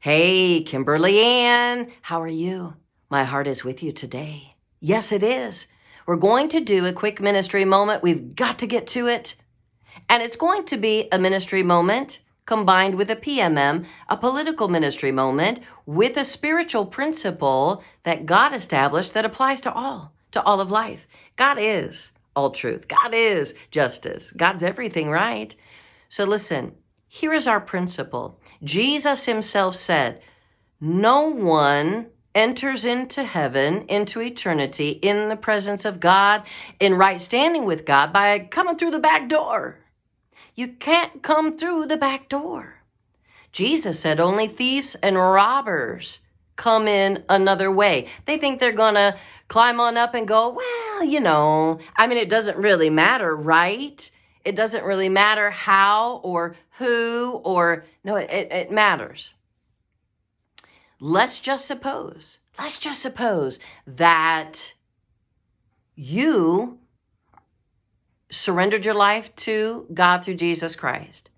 Hey, Kimberly Ann, how are you? My heart is with you today. Yes, it is. We're going to do a quick ministry moment. We've got to get to it. And it's going to be a ministry moment combined with a PMM, a political ministry moment with a spiritual principle that God established that applies to all of life. God is all truth. God is justice. God's everything, right? So listen, here is our principle. Jesus himself said, no one enters into heaven, into eternity, in the presence of God, in right standing with God by coming through the back door. You can't come through the back door. Jesus said only thieves and robbers come in another way. They think they're going to climb on up and go, well, it doesn't really matter, right? It doesn't really matter how or who no, it matters. Let's just suppose that you surrendered your life to God through Jesus Christ.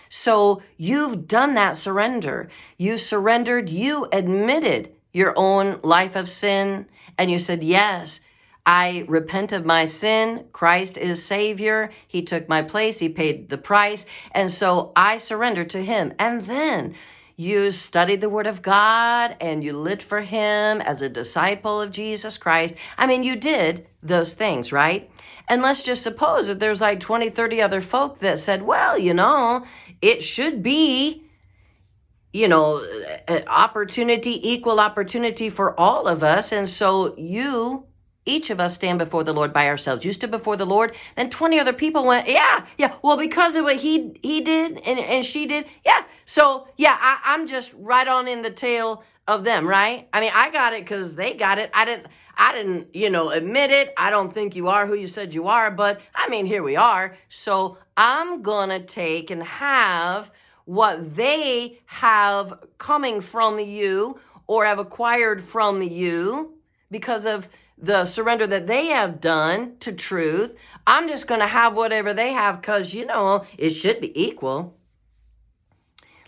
So you've done that surrender. You surrendered, you admitted your own life of sin, and you said, yes, I repent of my sin. Christ is Savior. He took my place. He paid the price. And so I surrender to him. And then you studied the Word of God and you lived for him as a disciple of Jesus Christ. You did those things, right? And let's just suppose that there's like 20, 30 other folk that said, well, it should be, equal opportunity for all of us. And so each of us stand before the Lord by ourselves. You stood before the Lord, then 20 other people went, yeah, well, because of what he did and she did, yeah. So, yeah, I'm just right on in the tail of them, right? I got it because they got it. I didn't, admit it. I don't think you are who you said you are, but here we are. So I'm going to take and have what they have coming from you or have acquired from you because of the surrender that they have done to truth. I'm just going to have whatever they have because, it should be equal.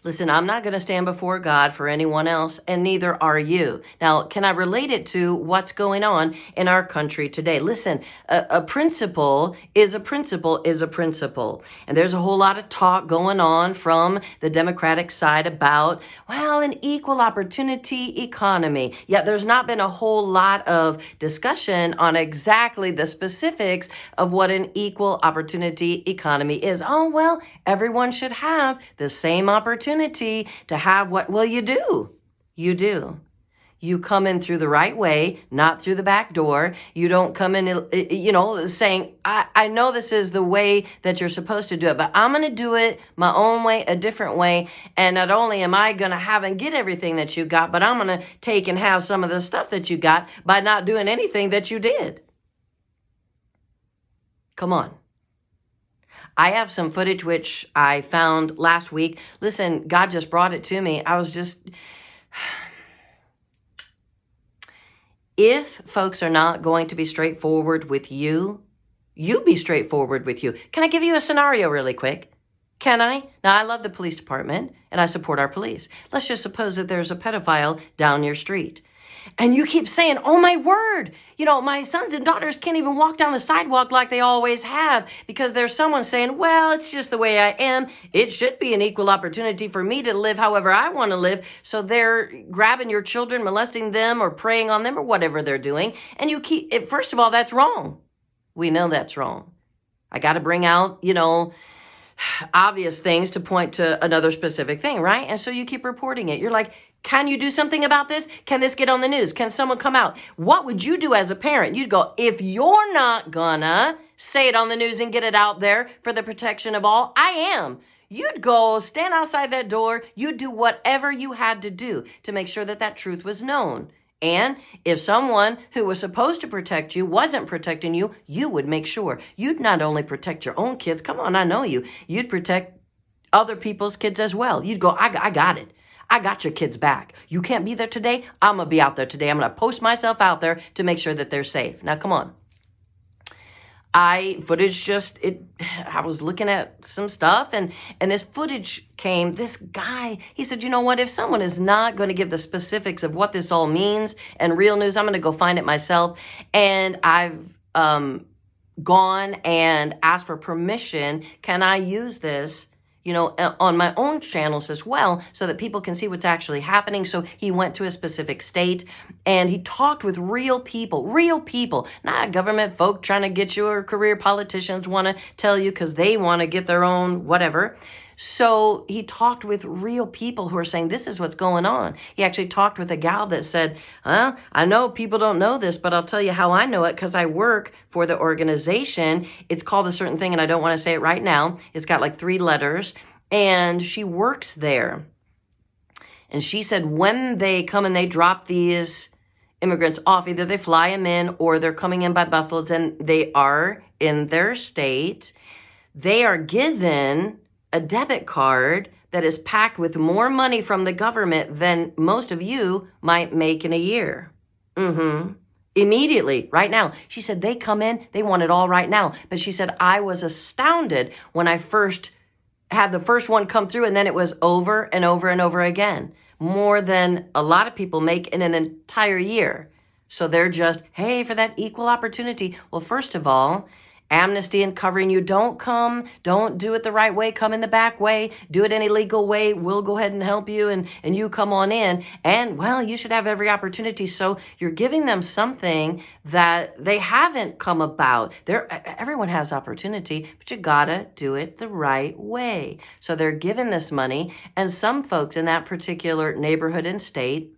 Listen, I'm not going to stand before God for anyone else, and neither are you. Now, can I relate it to what's going on in our country today? Listen, a principle is a principle is a principle. And there's a whole lot of talk going on from the Democratic side about, well, an equal opportunity economy. Yet there's not been a whole lot of discussion on exactly the specifics of what an equal opportunity economy is. Oh, well, everyone should have the same opportunity to have what? Well, you do. You do. You come in through the right way, not through the back door. You don't come in, saying, I know this is the way that you're supposed to do it, but I'm going to do it my own way, a different way. And not only am I going to have and get everything that you got, but I'm going to take and have some of the stuff that you got by not doing anything that you did. Come on. I have some footage which I found last week. Listen, God just brought it to me. If folks are not going to be straightforward with you, you be straightforward with you. Can I give you a scenario really quick? Can I? Now, I love the police department and I support our police. Let's just suppose that there's a pedophile down your street. And you keep saying, oh, my word, my sons and daughters can't even walk down the sidewalk like they always have because there's someone saying, well, it's just the way I am. It should be an equal opportunity for me to live however I want to live. So they're grabbing your children, molesting them or preying on them or whatever they're doing. And first of all, that's wrong. We know that's wrong. I got to bring out, obvious things to point to another specific thing, right? And so you keep reporting it. You're like, can you do something about this? Can this get on the news? Can someone come out? What would you do as a parent? You'd go, if you're not gonna say it on the news and get it out there for the protection of all, I am. You'd go stand outside that door. You'd do whatever you had to do to make sure that that truth was known. And if someone who was supposed to protect you wasn't protecting you, you would make sure. You'd not only protect your own kids, come on, I know you. You'd protect other people's kids as well. You'd go, I got it. I got your kids back. You can't be there today. I'm going to be out there today. I'm going to post myself out there to make sure that they're safe. Now, come on. I was looking at some stuff, and this footage came. This guy, he said, you know what, if someone is not going to give the specifics of what this all means and real news, I'm going to go find it myself. And I've gone and asked for permission. Can I use this, on my own channels as well, so that people can see what's actually happening? So he went to a specific state and he talked with real people, not government folk trying to get you, or career politicians want to tell you because they want to get their own whatever. So he talked with real people who are saying, this is what's going on. He actually talked with a gal that said, I know people don't know this, but I'll tell you how I know it, because I work for the organization. It's called a certain thing, and I don't want to say it right now. It's got like 3 letters, and she works there. And she said when they come and they drop these immigrants off, either they fly them in or they're coming in by busloads and they are in their state, they are given a debit card that is packed with more money from the government than most of you might make in a year. Immediately, right now. She said they come in, they want it all right now. But she said, I was astounded when I first had the first one come through, and then it was over and over and over again. More than a lot of people make in an entire year. So they're just, hey, for that equal opportunity. Well, first of all, amnesty and covering you. Don't do it the right way, come in the back way, do it any legal way. We'll go ahead and help you, and you come on in. And, well, you should have every opportunity. So you're giving them something that they haven't come about. Everyone has opportunity, but you gotta do it the right way. So they're given this money, and some folks in that particular neighborhood and state,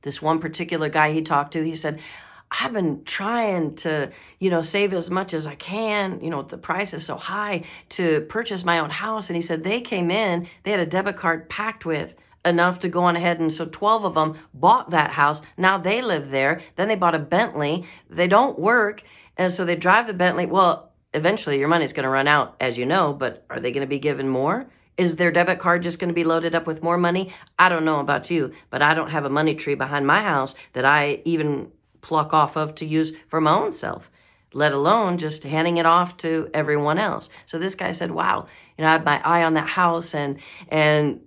this one particular guy he talked to, he said, I've been trying to, save as much as I can, the price is so high, to purchase my own house. And he said they came in, they had a debit card packed with enough to go on ahead. And so 12 of them bought that house. Now they live there. Then they bought a Bentley. They don't work. And so they drive the Bentley. Well, eventually your money's going to run out, as you know, but are they going to be given more? Is their debit card just going to be loaded up with more money? I don't know about you, but I don't have a money tree behind my house that I even pluck off of to use for my own self, let alone just handing it off to everyone else. So this guy said, wow, I had my eye on that house, and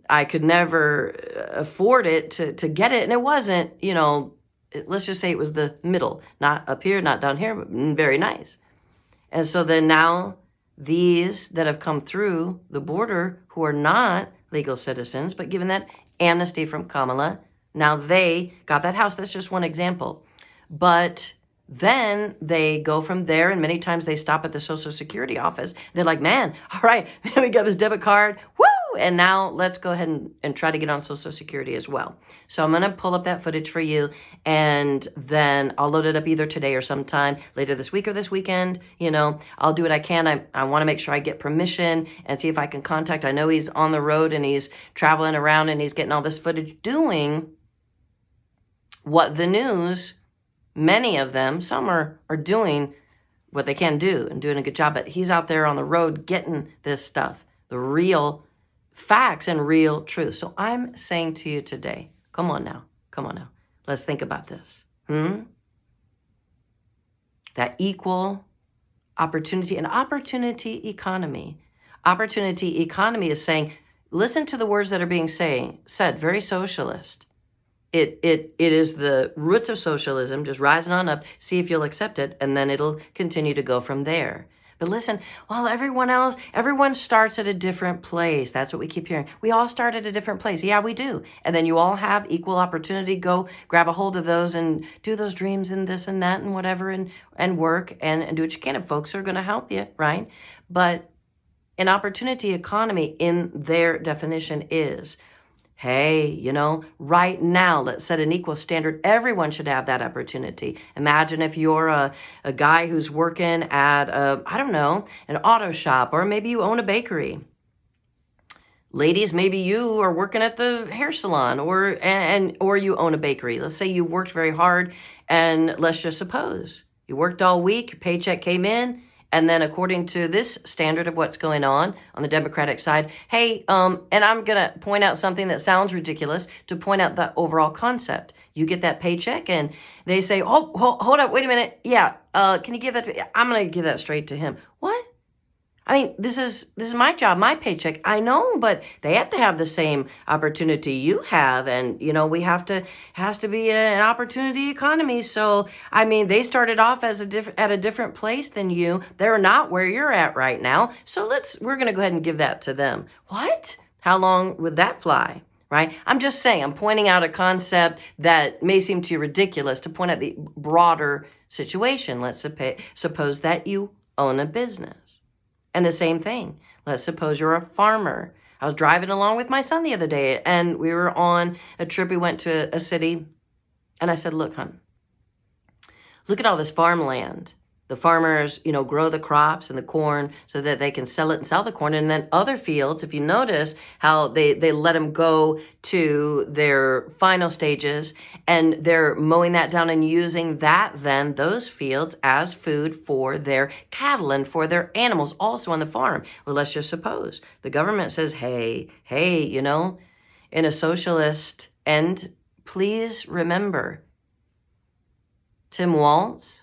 I could never afford it to get it. And it wasn't, let's just say it was the middle, not up here, not down here, but very nice. And so then now these that have come through the border who are not legal citizens, but given that amnesty from Kamala, now they got that house. That's just one example. But then they go from there, and many times they stop at the Social Security office. They're like, man, all right, we got this debit card. Woo! And now let's go ahead and try to get on Social Security as well. So I'm going to pull up that footage for you, and then I'll load it up either today or sometime later this week or this weekend. I'll do what I can. I want to make sure I get permission and see if I can contact. I know he's on the road and he's traveling around and he's getting all this footage doing what the news, many of them, some are doing what they can do and doing a good job, but he's out there on the road getting this stuff, the real facts and real truth. So I'm saying to you today, come on now. Let's think about this. That equal opportunity, and opportunity economy. Opportunity economy is saying, listen to the words that are being said, very socialist. It is the roots of socialism, just rising on up, see if you'll accept it, and then it'll continue to go from there. But listen, while everyone starts at a different place. That's what we keep hearing. We all start at a different place. Yeah, we do. And then you all have equal opportunity. Go grab a hold of those and do those dreams and this and that and whatever, and work and do what you can. And folks are going to help you, right? But an opportunity economy in their definition is, hey, right now, let's set an equal standard. Everyone should have that opportunity. Imagine if you're a guy who's working at, an auto shop, or maybe you own a bakery. Ladies, maybe you are working at the hair salon, or you own a bakery. Let's say you worked very hard, and let's just suppose you worked all week, your paycheck came in, And then according to this standard of what's going on the Democratic side, hey, and I'm going to point out something that sounds ridiculous to point out the overall concept. You get that paycheck and they say, oh, hold up, wait a minute. Yeah, can you give that to me? I'm going to give that straight to him. What? I mean, this is my job, my paycheck. I know, but they have to have the same opportunity you have. And, has to be an opportunity economy. So, I mean, they started off at a different place than you. They're not where you're at right now. So we're going to go ahead and give that to them. What? How long would that fly? Right? I'm just saying, I'm pointing out a concept that may seem to you ridiculous to point out the broader situation. Let's suppose that you own a business. And the same thing. Let's suppose you're a farmer. I was driving along with my son the other day, and we were on a trip. We went to a city, and I said, look, hon, look at all this farmland. The farmers, grow the crops and the corn so that they can sell it and sell the corn. And then other fields, if you notice how they let them go to their final stages and they're mowing that down and using those fields as food for their cattle and for their animals also on the farm. Well, let's just suppose the government says, hey, in a socialist end, please remember Tim Walz,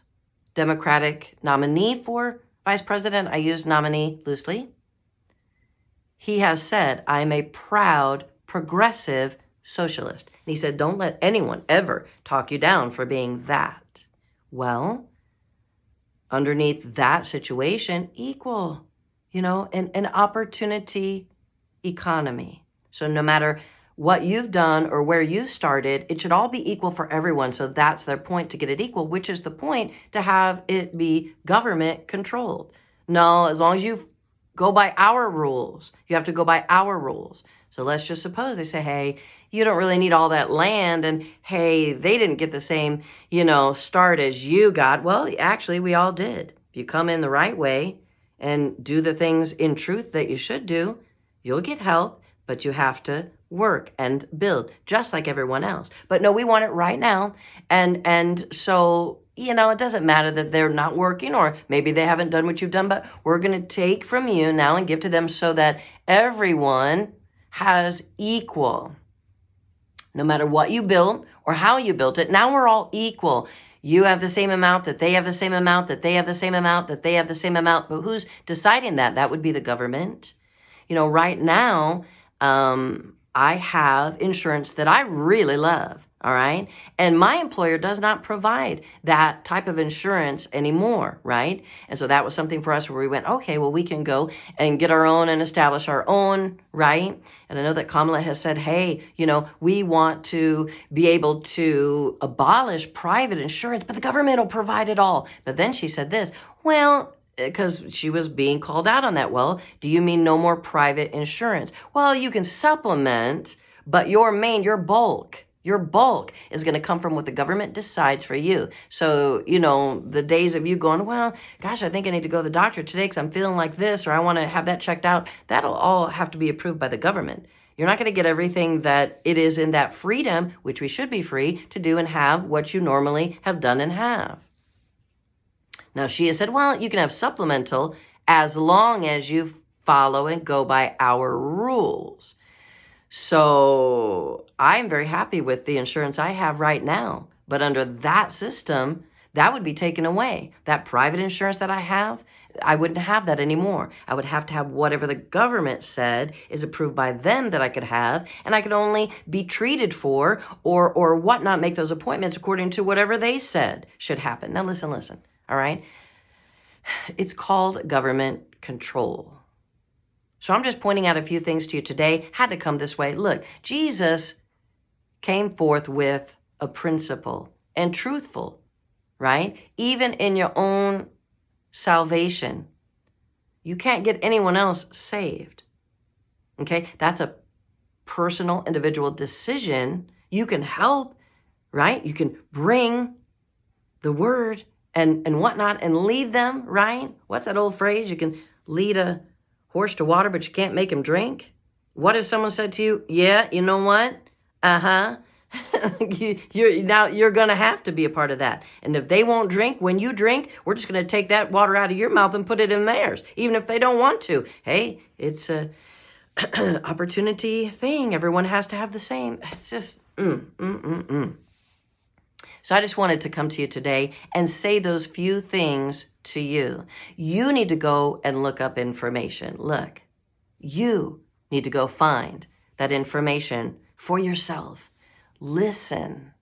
Democratic nominee for vice president. I use nominee loosely. He has said, I'm a proud, progressive socialist. And he said, don't let anyone ever talk you down for being that. Well, underneath that situation, equal, an opportunity economy. So no matter what you've done or where you started, it should all be equal for everyone. So that's their point, to get it equal, which is the point to have it be government controlled. No, as long as you go by our rules, you have to go by our rules. So let's just suppose they say, hey, you don't really need all that land. And hey, they didn't get the same, start as you got. Well, actually, we all did. If you come in the right way and do the things in truth that you should do, you'll get help, but you have to work and build just like everyone else. But no, we want it right now. And so, it doesn't matter that they're not working or maybe they haven't done what you've done, but we're going to take from you now and give to them so that everyone has equal. No matter what you built or how you built it, now we're all equal. You have the same amount, that they have the same amount, that they have the same amount, that they have the same amount. But who's deciding that? That would be the government. Right now, I have insurance that I really love, all right? And my employer does not provide that type of insurance anymore, right? And so that was something for us where we went, okay, well, we can go and get our own and establish our own, right? And I know that Kamala has said, hey, we want to be able to abolish private insurance, but the government will provide it all. But then she said this, well, because she was being called out on that. Well, do you mean no more private insurance? Well, you can supplement, but your bulk is going to come from what the government decides for you. So, the days of you going, well, gosh, I think I need to go to the doctor today because I'm feeling like this, or I want to have that checked out. That'll all have to be approved by the government. You're not going to get everything that it is in that freedom, which we should be free to do and have what you normally have done and have. Now, she has said, well, you can have supplemental as long as you follow and go by our rules. So I'm very happy with the insurance I have right now. But under that system, that would be taken away. That private insurance that I have, I wouldn't have that anymore. I would have to have whatever the government said is approved by them that I could have, and I could only be treated for or whatnot, make those appointments according to whatever they said should happen. Now listen. All right? It's called government control. So I'm just pointing out a few things to you today. Had to come this way. Look, Jesus came forth with a principle and truthful, right? Even in your own salvation, you can't get anyone else saved. Okay? That's a personal, individual decision. You can help, right? You can bring the word and whatnot and lead them, right? What's that old phrase? You can lead a horse to water, but you can't make him drink. What if someone said to you, yeah, you know what? you're going to have to be a part of that. And if they won't drink, when you drink, we're just going to take that water out of your mouth and put it in theirs, even if they don't want to. Hey, it's a opportunity thing. Everyone has to have the same. It's just, So I just wanted to come to you today and say those few things to you. You need to go and look up information. Look, you need to go find that information for yourself. Listen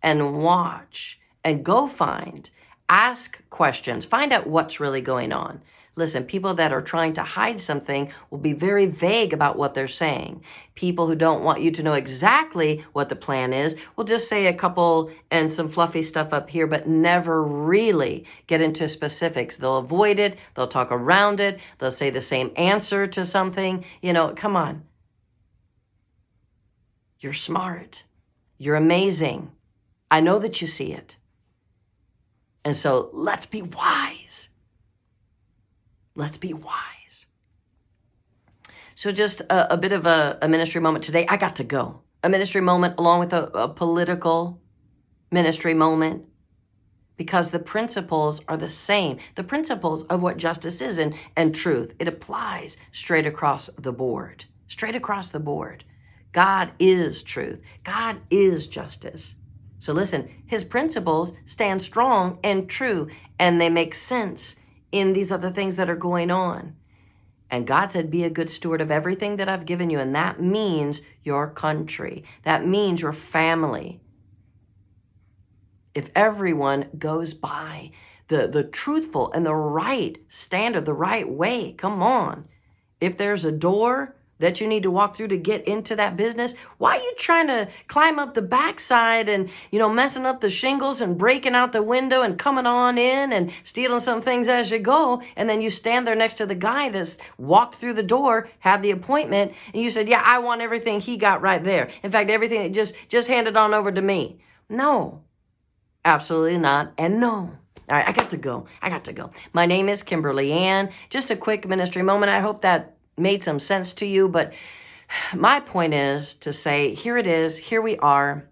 and watch and go find. Ask questions. Find out what's really going on. Listen, people that are trying to hide something will be very vague about what they're saying. People who don't want you to know exactly what the plan is will just say a couple and some fluffy stuff up here, but never really get into specifics. They'll avoid it. They'll talk around it. They'll say the same answer to something. Come on. You're smart. You're amazing. I know that you see it. And so let's be wise. Let's be wise. So just a bit of a ministry moment today. I got to go. A ministry moment along with a political ministry moment, because the principles are the same. The principles of what justice is and truth. It applies straight across the board. Straight across the board. God is truth. God is justice. So listen, his principles stand strong and true, and they make sense in these other things that are going on. And God said, be a good steward of everything that I've given you. And that means your country. That means your family. If everyone goes by the truthful and the right standard, the right way, come on. If there's a door that you need to walk through to get into that business, why are you trying to climb up the backside and, messing up the shingles and breaking out the window and coming on in and stealing some things as you go? And then you stand there next to the guy that's walked through the door, had the appointment, and you said, yeah, I want everything he got right there. In fact, everything, just hand it on over to me. No, absolutely not. And no. All right, I got to go. My name is Kimberly Ann. Just a quick ministry moment. I hope that made some sense to you, but my point is to say, here it is, here we are.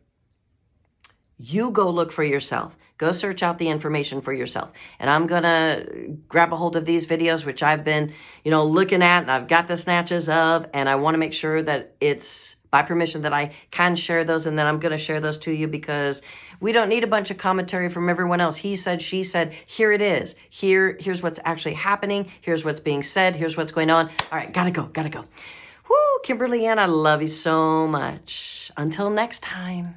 You go look for yourself. Go search out the information for yourself. And I'm going to grab a hold of these videos, which I've been, looking at, and I've got the snatches of, and I want to make sure that it's by permission that I can share those, and then I'm going to share those to you, because we don't need a bunch of commentary from everyone else. He said, she said, here it is. Here's what's actually happening. Here's what's being said. Here's what's going on. All right, gotta go. Woo, Kimberly Ann, I love you so much. Until next time.